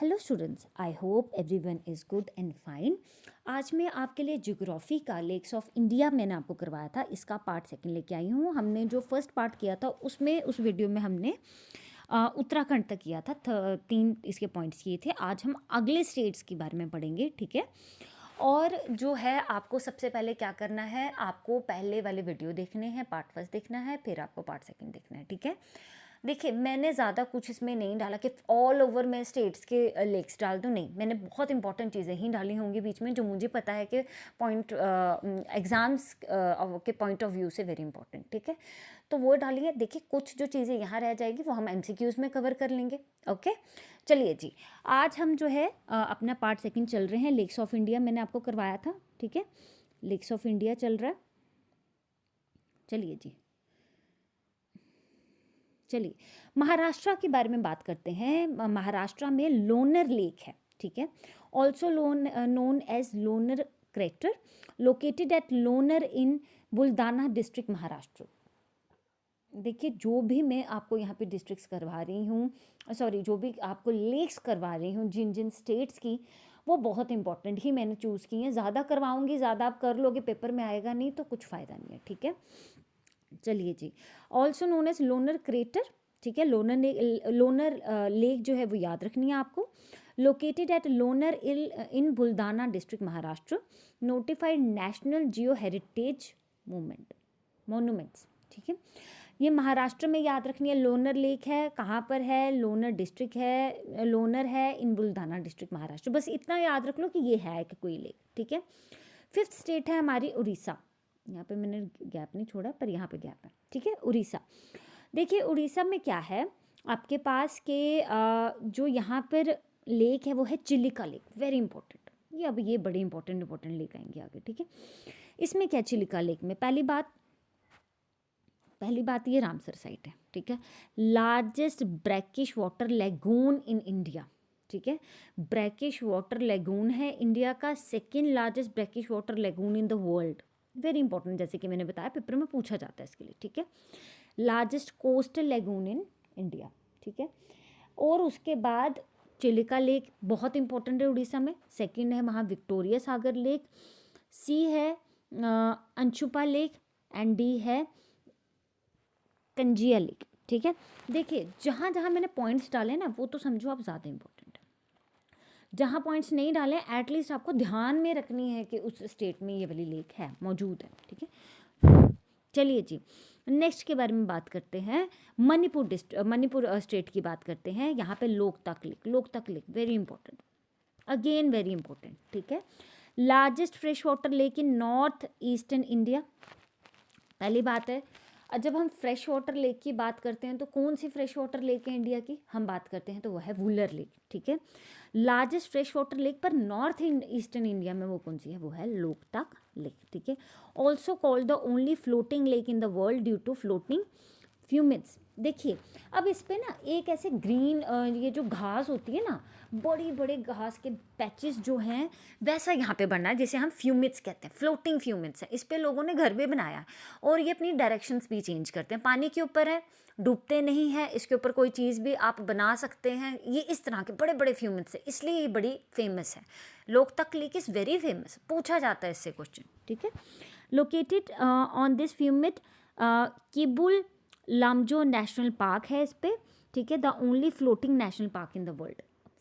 Hello students, I hope everyone is good and fine. आज मैं आपके लिए ज्योग्राफी का लेक्स ऑफ इंडिया मैंने आपको करवाया था, इसका पार्ट सेकंड लेके आई हूँ। हमने जो फर्स्ट पार्ट किया था उसमें उस वीडियो में हमने उत्तराखंड तक किया था, 3 इसके पॉइंट्स किए थे। आज हम अगले स्टेट्स के बारे में पढ़ेंगे, ठीक है। और जो है आपको सबसे पहले क्या करना है, आपको पहले वाले वीडियो देखने हैं, पार्ट फर्स्ट देखना है, फिर आपको पार्ट सेकंड देखना है, ठीक है। देखिए, मैंने ज़्यादा कुछ इसमें नहीं डाला कि ऑल ओवर मैं स्टेट्स के लेक्स डाल दूँ, नहीं। मैंने बहुत इंपॉर्टेंट चीज़ें ही डाली होंगी बीच में, जो मुझे पता है कि पॉइंट एग्ज़ाम्स के पॉइंट ऑफ व्यू से वेरी इंपॉर्टेंट, ठीक है। तो वो डालिए। देखिए, कुछ जो चीज़ें यहाँ रह जाएगी वो हम एमसीक्यूज़ में कवर कर लेंगे, ओके। चलिए जी, आज हम जो है अपना पार्ट सेकंड चल रहे हैं। लेक्स ऑफ इंडिया मैंने आपको करवाया था, ठीक है। लेक्स ऑफ इंडिया चल रहा है। चलिए जी, चलिए महाराष्ट्र के बारे में बात करते हैं। महाराष्ट्र में लोनर लेक है, ठीक है। Also known as Lonar crater, located at Lonar in Buldhana district, Maharashtra. देखिए, जो भी मैं आपको यहाँ पे डिस्ट्रिक्ट्स करवा रही हूँ, सॉरी, जो भी आपको लेक्स करवा रही हूँ जिन जिन स्टेट्स की, वो बहुत इंपॉर्टेंट ही मैंने चूज़ की हैं। ज़्यादा करवाऊँगी, ज़्यादा आप कर लोगे, पेपर में आएगा नहीं तो कुछ फ़ायदा नहीं है, ठीक है। चलिए जी, also known as Lonar crater, ठीक है। लोनर लेक जो है वो याद रखनी है आपको। Located at Lonar in Buldhana district, Maharashtra. Notified national geo heritage monuments, ठीक है। ये महाराष्ट्र में याद रखनी है। लोनर लेक है, कहाँ पर है? लोनर डिस्ट्रिक्ट है, लोनर है इन बुल्दाना डिस्ट्रिक्ट, महाराष्ट्र। बस इतना याद रख लो कि ये है कि कोई लेक, ठीक है। फिफ्थ स्टेट है हमारी उड़ीसा। यहाँ पे मैंने गैप नहीं छोड़ा, पर यहाँ पे गैप है, ठीक है। उड़ीसा, देखिए उड़ीसा में क्या है आपके पास के जो यहाँ पर लेक है वो है चिलिका लेक, वेरी इंपॉर्टेंट। ये अब ये बड़े इंपॉर्टेंट लेक आएंगे आगे, ठीक है। इसमें क्या, चिलिका लेक में पहली बात ये रामसर साइट है, ठीक है। Largest brackish water lagoon in India, ठीक है। ब्रैकिश वाटर लेगून है इंडिया का, second largest brackish water lagoon in the world, very important, जैसे कि मैंने बताया पेपर में पूछा जाता है इसके लिए, ठीक है। Largest coastal lagoon in India, ठीक है। और उसके बाद चिलिका लेक बहुत इंपॉर्टेंट है उड़ीसा में। सेकंड है वहाँ विक्टोरिया सागर लेक, सी है अंशुपा लेक, एंड डी है कंजिया लेक, ठीक है। देखिए, जहाँ जहाँ मैंने पॉइंट्स डाले ना, वो तो समझो आप ज़्यादा इंपॉर्टेंट है। जहाँ पॉइंट्स नहीं डाले, एटलीस्ट आपको ध्यान में रखनी है कि उस स्टेट में ये वाली लेक है, मौजूद है, ठीक है। चलिए जी, नेक्स्ट के बारे में बात करते हैं। मणिपुर स्टेट की बात करते हैं। यहाँ पे Loktak lake very important, again very important, ठीक है। Largest fresh water lake in north eastern India, पहली बात है। जब हम फ्रेश वाटर लेक की बात करते हैं तो कौन सी फ्रेश वाटर लेक है इंडिया की हम बात करते हैं, तो वो है वुलर लेक, ठीक है। लार्जेस्ट फ्रेश वाटर लेक पर नॉर्थ ईस्टर्न इंडिया में वो कौन सी है, वो है लोकतक लेक, ठीक है। Also called the only floating lake in the world due to floating phumdis. देखिए, अब इस पे ना एक ऐसे ग्रीन ये जो घास होती है ना, बड़ी बड़े घास के पैचेस जो हैं, वैसा यहाँ पे बनना है, जिसे हम फ्यूमिड्स कहते हैं, फ्लोटिंग फ्यूमिड्स है। इस पे लोगों ने घर भी बनाया है, और ये अपनी डायरेक्शंस भी चेंज करते हैं, पानी के ऊपर है, डूबते नहीं है, इसके ऊपर कोई चीज़ भी आप बना सकते हैं। ये इस तरह के बड़े बड़े फ्यूमिड्स है, इसलिए ये बड़ी फेमस है। Loktak lake is very famous, पूछा जाता है इससे क्वेश्चन, ठीक है। Located on this phumdi Keibul Lamjao national park है इस पे, ठीक है। The only floating national park in the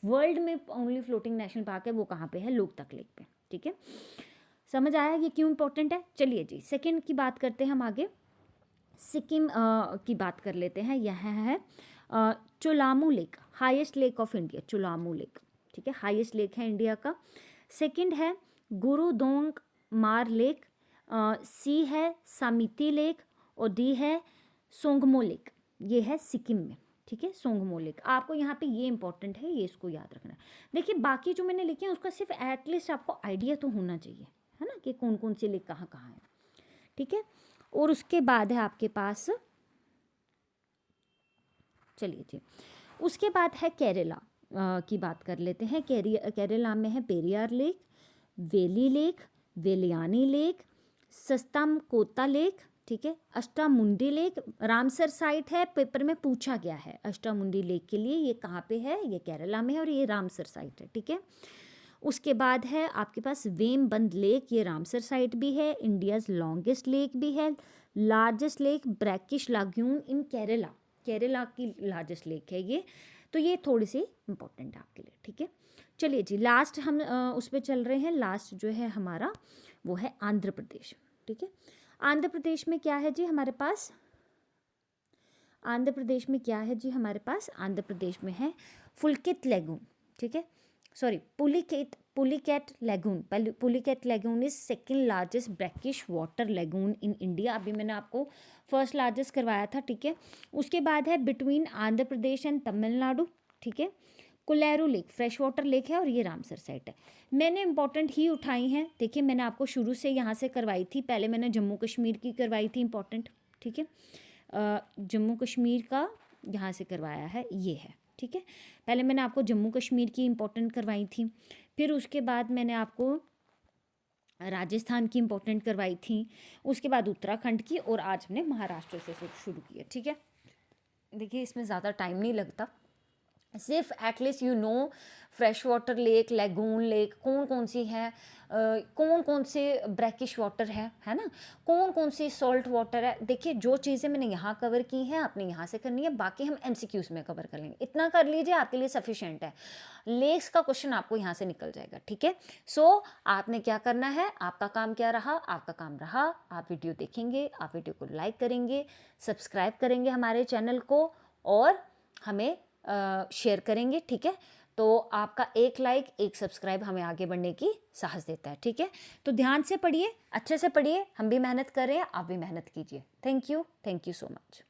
world में ओनली फ्लोटिंग नेशनल पार्क है, वो कहाँ पे है, लोकतक लेक पे, ठीक है। समझ आया ये क्यों इंपॉर्टेंट है। चलिए जी, सेकंड की बात करते हैं हम आगे। सिक्किम की बात कर लेते हैं। यह है Cholamu lake, highest lake of India, Cholamu lake, ठीक है, हाईएस्ट लेक है इंडिया का। सेकंड है गुरुदोंग मार लेक, सी है सामिती लेक, और डी है सोंगमो लेक, ये है सिक्किम में, ठीक है। सोंगमो लेक आपको यहाँ पे ये इंपॉर्टेंट है, ये इसको याद रखना है। देखिए, बाकी जो मैंने लिखे हैं उसका सिर्फ एटलीस्ट आपको आइडिया तो होना चाहिए, है ना, कि कौन कौन से लेक कहाँ कहाँ है, ठीक है। और उसके बाद है आपके पास, चलिए जी, उसके बाद है केरला की बात कर लेते हैं। केरला में है पेरियार लेक, वेली लेक, वेलियानी लेक, सस्तामकोता लेक, ठीक है। अष्टामुंडी लेक रामसर साइट है, पेपर में पूछा गया है अष्टामुंडी लेक के लिए, ये कहाँ पे है, ये केरला में है और ये रामसर साइट है, ठीक है। उसके बाद है आपके पास वेमबंद लेक, ये रामसर साइट भी है, इंडियाज़ लॉन्गेस्ट लेक भी है, लार्जेस्ट लेक ब्रैकिश लागून इन केरला, केरला की लार्जेस्ट लेक है ये। तो ये थोड़ी सी इंपॉर्टेंट है आपके लिए, ठीक है। चलिए जी, लास्ट हम उस पर चल रहे हैं। लास्ट जो है हमारा वो है आंध्र प्रदेश, ठीक है। आंध्र प्रदेश में क्या है जी हमारे पास, आंध्र प्रदेश में क्या है जी हमारे पास, आंध्र प्रदेश में है फुलकित लेगून, ठीक है, sorry Pulicat lagoon. Pulicat lagoon is second largest brackish water lagoon in India. अभी मैंने आपको फर्स्ट लार्जेस्ट करवाया था, ठीक है। उसके बाद है बिटवीन आंध्र प्रदेश एंड तमिलनाडु, ठीक है, Kolleru lake fresh water lake है और ये रामसर साइट है। मैंने इंपॉर्टेंट ही उठाई हैं, देखिए मैंने आपको शुरू से यहाँ से करवाई थी, पहले मैंने जम्मू कश्मीर की करवाई थी इंपॉर्टेंट, ठीक है। जम्मू कश्मीर का यहाँ से करवाया है, ये है, ठीक है। पहले मैंने आपको जम्मू कश्मीर की इंपॉर्टेंट करवाई थी, फिर उसके बाद मैंने आपको राजस्थान की इंपॉर्टेंट करवाई थी, उसके बाद उत्तराखंड की, और आज हमने महाराष्ट्र से शुरू किया, ठीक है। देखिए इसमें ज़्यादा टाइम नहीं लगता, सिर्फ at least you know fresh water lake, lagoon lake कौन कौन सी है, कौन कौन से ब्रैकिश वाटर है ना, कौन कौन सी सॉल्ट वाटर है। देखिए जो चीज़ें मैंने यहाँ कवर की हैं आपने यहाँ से करनी है, बाकी हम एमसीक्यूज में कवर कर लेंगे, इतना कर लीजिए आपके लिए सफिशेंट है। लेक्स का क्वेश्चन आपको यहाँ से निकल जाएगा, ठीक है। सो आपने क्या करना है, आपका काम क्या रहा, आपका काम रहा आप वीडियो देखेंगे, आप वीडियो को लाइक करेंगे, सब्सक्राइब करेंगे हमारे चैनल को और हमें शेयर करेंगे, ठीक है। तो आपका एक लाइक एक सब्सक्राइब हमें आगे बढ़ने की साहस देता है, ठीक है। तो ध्यान से पढ़िए, अच्छे से पढ़िए, हम भी मेहनत कर रहे हैं, आप भी मेहनत कीजिए। Thank you so much.